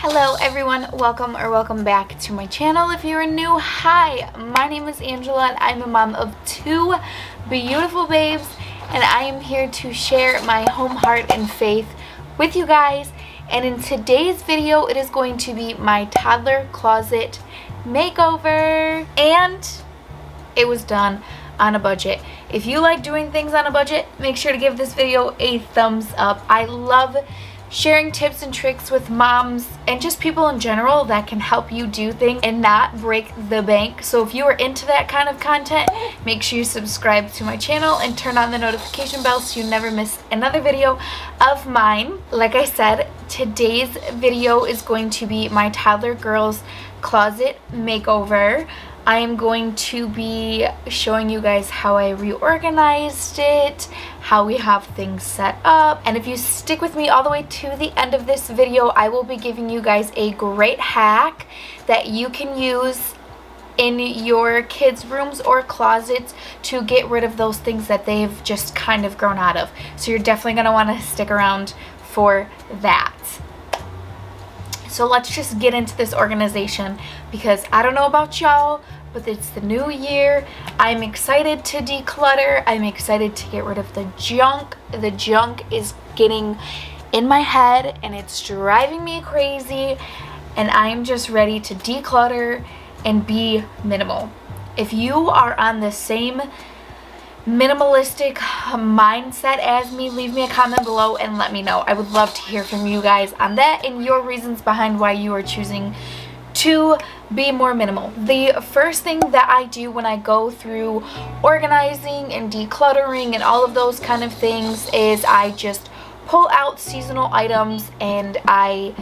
Hello everyone, welcome back to my channel. If you are new, hi, my name is Angela and I'm a mom of two beautiful babes, and I am here to share my home, heart, and faith with you guys. And in today's video, it is going to be my toddler closet makeover, and it was done on a budget. If you like doing things on a budget, make sure to give this video a thumbs up. I love sharing tips and tricks with moms and just people in general that can help you do things and not break the bank. So if you are into that kind of content, make sure you subscribe to my channel and turn on the notification bell so you never miss another video of mine. Like I said, today's video is going to be my toddler girls closet makeover. I am going to be showing you guys how I reorganized it, how we have things set up, and if you stick with me all the way to the end of this video, I will be giving you guys a great hack that you can use in your kids' rooms or closets to get rid of those things that they've just kind of grown out of. So you're definitely going to want to stick around for that. So let's just get into this organization, because I don't know about y'all, but it's the new year. I'm excited to declutter. I'm excited to get rid of the junk. The junk is getting in my head and it's driving me crazy, and I'm just ready to declutter and be minimal. If you are on the same minimalistic mindset as me, leave me a comment below and let me know. I would love to hear from you guys on that and your reasons behind why you are choosing to be more minimal. The first thing that I do when I go through organizing and decluttering and all of those kind of things is I just pull out seasonal items, and I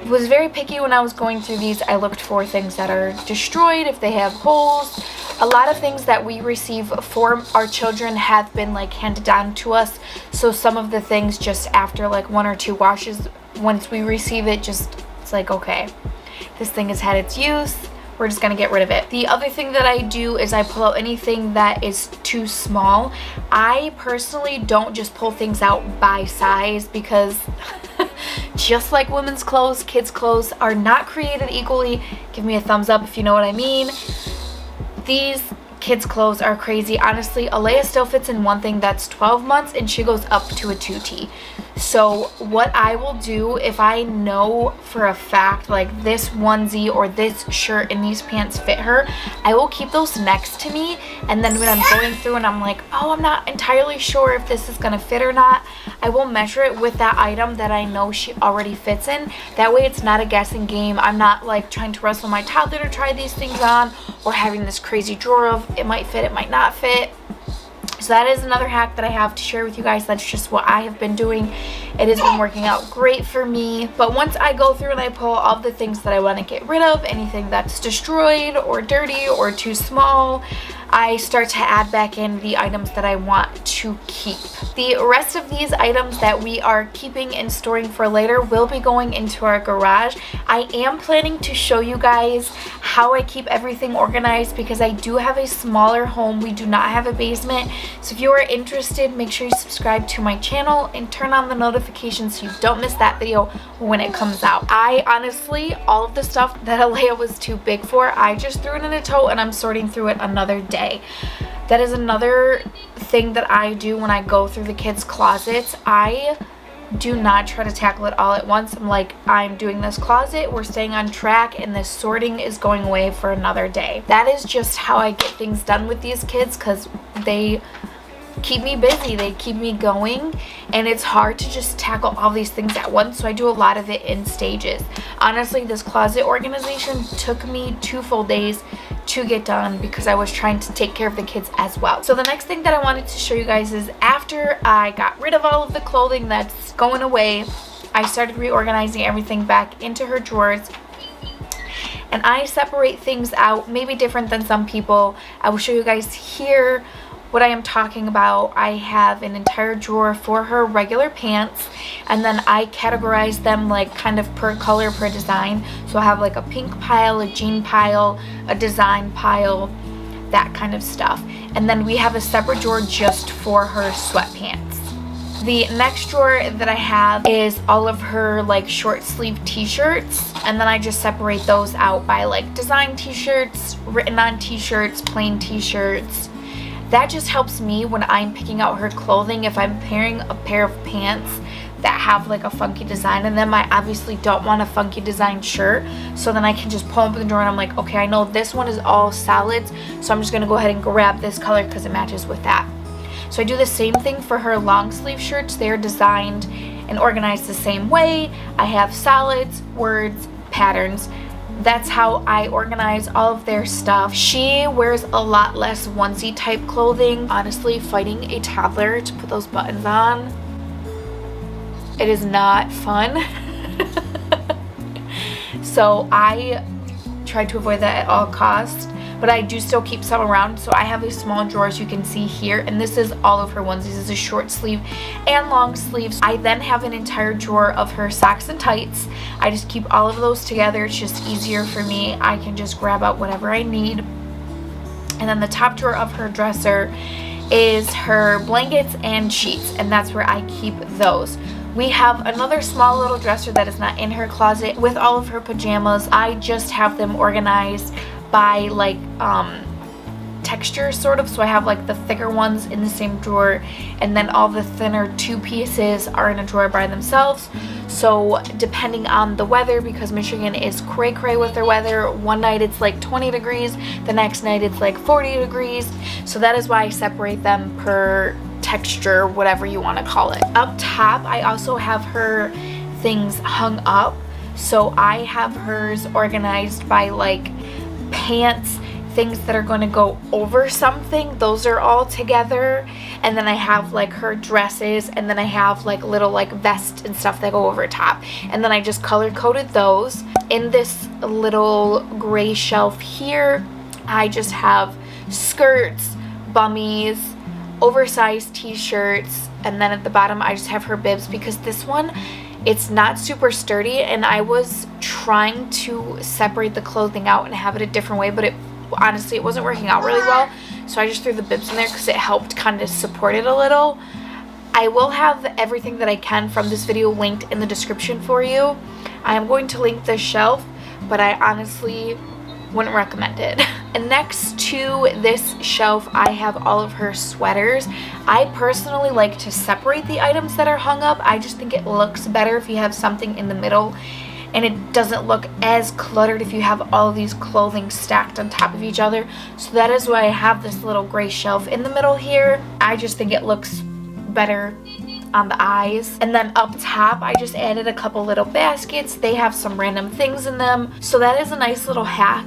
was very picky when I was going through these. I looked for things that are destroyed, if they have holes. A lot of things that we receive for our children have been like handed down to us, so some of the things just after like one or two washes, once we receive it, just it's like, okay, this thing has had its use, we're just gonna get rid of it. The other thing that I do is I pull out anything that is too small. I personally don't just pull things out by size, because just like women's clothes, kids' clothes are not created equally. Give me a thumbs up if you know what I mean. These kids' clothes are crazy. Honestly, Alea still fits in one thing that's 12 months and she goes up to a 2T. So what I will do, if I know for a fact like this onesie or this shirt and these pants fit her, I will keep those next to me, and then when I'm going through and I'm like, oh, I'm not entirely sure if this is gonna fit or not, I will measure it with that item that I know she already fits in. That way it's not a guessing game. I'm not like trying to wrestle my toddler to try these things on, or having this crazy drawer of it might fit, it might not fit. So that is another hack that I have to share with you guys. That's just what I have been doing. It has been working out great for me. But once I go through and I pull all the things that I want to get rid of, anything that's destroyed or dirty or too small, I start to add back in the items that I want to keep. The rest of these items that we are keeping and storing for later will be going into our garage. I am planning to show you guys how I keep everything organized, because I do have a smaller home. We do not have a basement. So if you are interested, make sure you subscribe to my channel and turn on the notifications so you don't miss that video when it comes out. I honestly, all of the stuff that Alea was too big for, I just threw it in a tote and I'm sorting through it another day. That is another thing that I do when I go through the kids' closets. I do not try to tackle it all at once. I'm like, I'm doing this closet, we're staying on track, and this sorting is going away for another day. That is just how I get things done with these kids, because they keep me busy, they keep me going, and it's hard to just tackle all these things at once, so I do a lot of it in stages. Honestly, this closet organization took me 2 full days to get done, because I was trying to take care of the kids as well. So the next thing that I wanted to show you guys is after I got rid of all of the clothing that's going away, I started reorganizing everything back into her drawers. And I separate things out, maybe different than some people. I will show you guys here what I am talking about. I have an entire drawer for her regular pants, and then I categorize them like kind of per color, per design. So I have like a pink pile, a jean pile, a design pile, that kind of stuff. And then we have a separate drawer just for her sweatpants. The next drawer that I have is all of her like short sleeve t-shirts, and then I just separate those out by like design t-shirts, written on t-shirts, plain t-shirts. That just helps me when I'm picking out her clothing. If I'm pairing a pair of pants that have like a funky design in them, I obviously don't want a funky design shirt, so then I can just pull open the drawer and I'm like, okay, I know this one is all solids, so I'm just gonna go ahead and grab this color because it matches with that. So I do the same thing for her long sleeve shirts. They're designed and organized the same way. I have solids, words, patterns. That's how I organize all of their stuff. She wears a lot less onesie type clothing. Honestly, fighting a toddler to put those buttons on, it is not fun. So I try to avoid that at all costs. But I do still keep some around. So I have a small drawer, as you can see here, and this is all of her onesies. This is a short sleeve and long sleeves. I then have an entire drawer of her socks and tights. I just keep all of those together. It's just easier for me. I can just grab out whatever I need. And then the top drawer of her dresser is her blankets and sheets, and that's where I keep those. We have another small little dresser that is not in her closet with all of her pajamas. I just have them organized by like texture sort of, so I have like the thicker ones in the same drawer, and then all the thinner two pieces are in a drawer by themselves. So depending on the weather, because Michigan is cray cray with their weather, one night it's like 20 degrees, the next night it's like 40 degrees, so that is why I separate them per texture, whatever you want to call it. Up top I also have her things hung up, so I have hers organized by like pants, things that are going to go over something, those are all together, and then I have like her dresses, and then I have like little like vests and stuff that go over top, and then I just color coded those. In this little gray shelf here, I just have skirts, bummies, oversized t-shirts, and then at the bottom I just have her bibs, because this one, it's not super sturdy, and I was trying to separate the clothing out and have it a different way, but it honestly, it wasn't working out really well, so I just threw the bibs in there because it helped kind of support it a little. I will have everything that I can from this video linked in the description for you. I am going to link this shelf, but I honestly wouldn't recommend it. And next to this shelf, I have all of her sweaters. I personally like to separate the items that are hung up. I just think it looks better if you have something in the middle, and it doesn't look as cluttered if you have all of these clothing stacked on top of each other. So that is why I have this little gray shelf in the middle here. I just think it looks better on the eyes. And then up top, I just added a couple little baskets. They have some random things in them, so that is a nice little hack.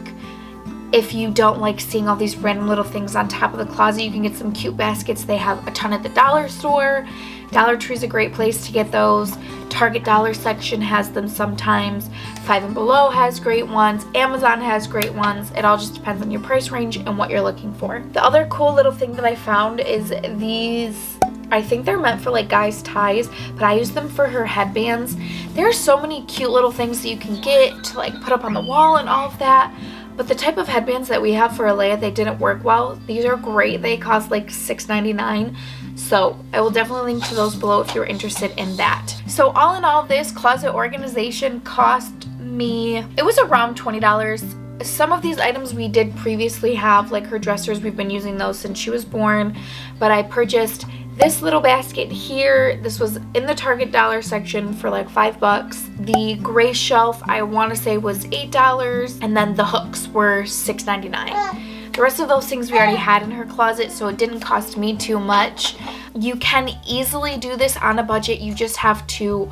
If you don't like seeing all these random little things on top of the closet, you can get some cute baskets. They have a ton at the dollar store. Dollar Tree is a great place to get those. Target dollar section has them sometimes. Five and Below has great ones. Amazon has great ones. It all just depends on your price range and what you're looking for. The other cool little thing that I found is these, I think they're meant for like guys' ties, but I use them for her headbands. There are so many cute little things that you can get to like put up on the wall and all of that. But the type of headbands that we have for Alea, they didn't work well. These are great. They cost like $6.99. So I will definitely link to those below if you're interested in that. So all in all, this closet organization cost me, it was around $20. Some of these items we did previously have, like her dressers. We've been using those since she was born. But I purchased this little basket here. This was in the Target dollar section for like $5. The gray shelf, I want to say, was $8, and then the hooks were $6.99. The rest of those things we already had in her closet, so it didn't cost me too much. You can easily do this on a budget. You just have to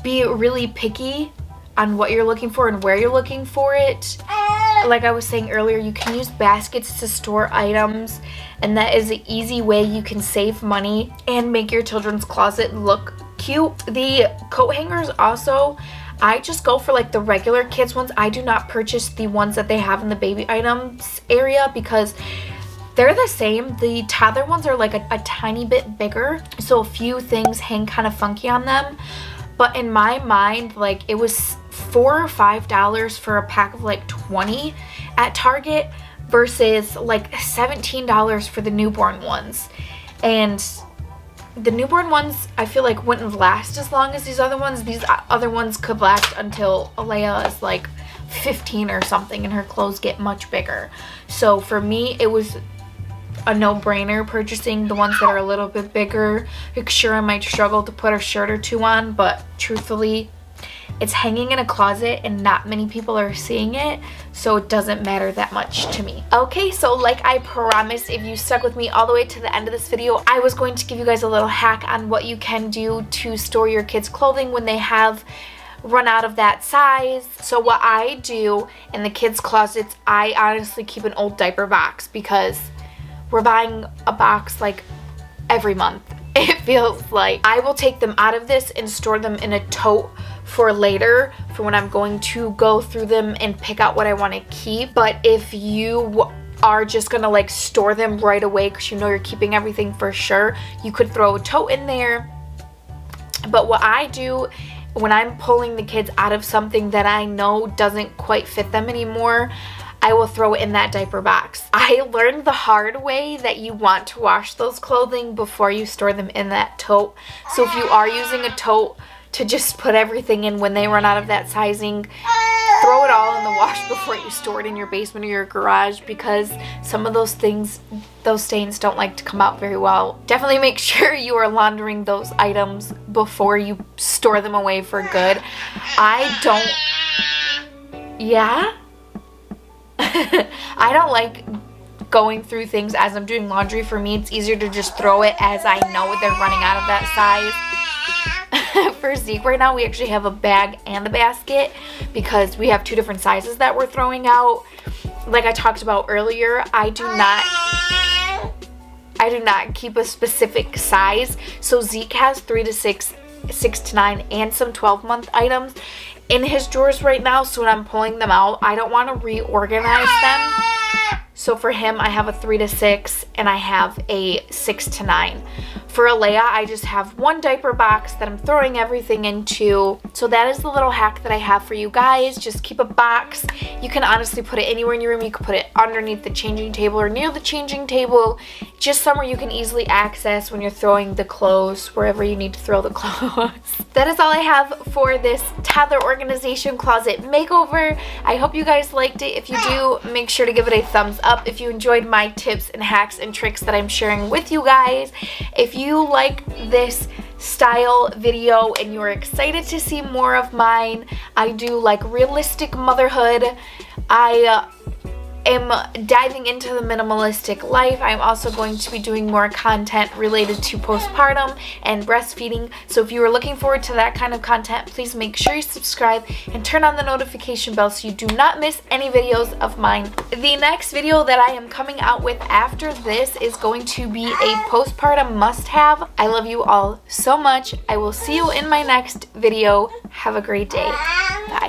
be really picky on what you're looking for and where you're looking for it. Like I was saying earlier, you can use baskets to store items, and that is an easy way you can save money and make your children's closet look cute. The coat hangers also, I just go for like the regular kids ones. I do not purchase the ones that they have in the baby items area because they're the same. The toddler ones are like a tiny bit bigger, so a few things hang kind of funky on them. But in my mind, like, it was $4 or $5 for a pack of like 20 at Target versus like $17 for the newborn ones. And the newborn ones I feel like wouldn't last as long as these other ones. These other ones could last until Alea is like 15 or something and her clothes get much bigger. So for me, it was a no-brainer purchasing the ones that are a little bit bigger. Like, sure, I might struggle to put a shirt or two on, but truthfully, it's hanging in a closet and not many people are seeing it, so it doesn't matter that much to me. Okay, so like I promised, if you stuck with me all the way to the end of this video, I was going to give you guys a little hack on what you can do to store your kids' clothing when they have run out of that size. So what I do in the kids' closets, I honestly keep an old diaper box because we're buying a box like every month. It feels like. I will take them out of this and store them in a tote for later, for when I'm going to go through them and pick out what I want to keep. But if you are just gonna like store them right away because you know you're keeping everything for sure, you could throw a tote in there. But what I do when I'm pulling the kids out of something that I know doesn't quite fit them anymore, I will throw it in that diaper box. I learned the hard way that you want to wash those clothing before you store them in that tote. So if you are using a tote to just put everything in when they run out of that sizing, throw it all in the wash before you store it in your basement or your garage, because some of those things, those stains don't like to come out very well. Definitely make sure you are laundering those items before you store them away for good. Yeah? I don't like going through things as I'm doing laundry. For me, it's easier to just throw it as I know they're running out of that size. For Zeke right now, we actually have a bag and a basket because we have two different sizes that we're throwing out. Like I talked about earlier, I do not keep a specific size. So Zeke has 3 to 6, 6 to 9, and some 12-month items in his drawers right now. So when I'm pulling them out, I don't want to reorganize them. So for him, I have a 3 to 6 and I have a 6 to 9. For Alea, I just have one diaper box that I'm throwing everything into. So that is the little hack that I have for you guys. Just keep a box. You can honestly put it anywhere in your room. You can put it underneath the changing table or near the changing table. Just somewhere you can easily access when you're throwing the clothes, wherever you need to throw the clothes. That is all I have for this toddler organization closet makeover. I hope you guys liked it. If you do, make sure to give it a thumbs up. If you enjoyed my tips and hacks and tricks that I'm sharing with you guys. If you like this style video and you're excited to see more of mine, I do like realistic motherhood. I am diving into the minimalistic life. I'm also going to be doing more content related to postpartum and breastfeeding. So if you are looking forward to that kind of content, please make sure you subscribe and turn on the notification bell so you do not miss any videos of mine. The next video that I am coming out with after this is going to be a postpartum must-have. I love you all so much. I will see you in my next video. Have a great day. Bye.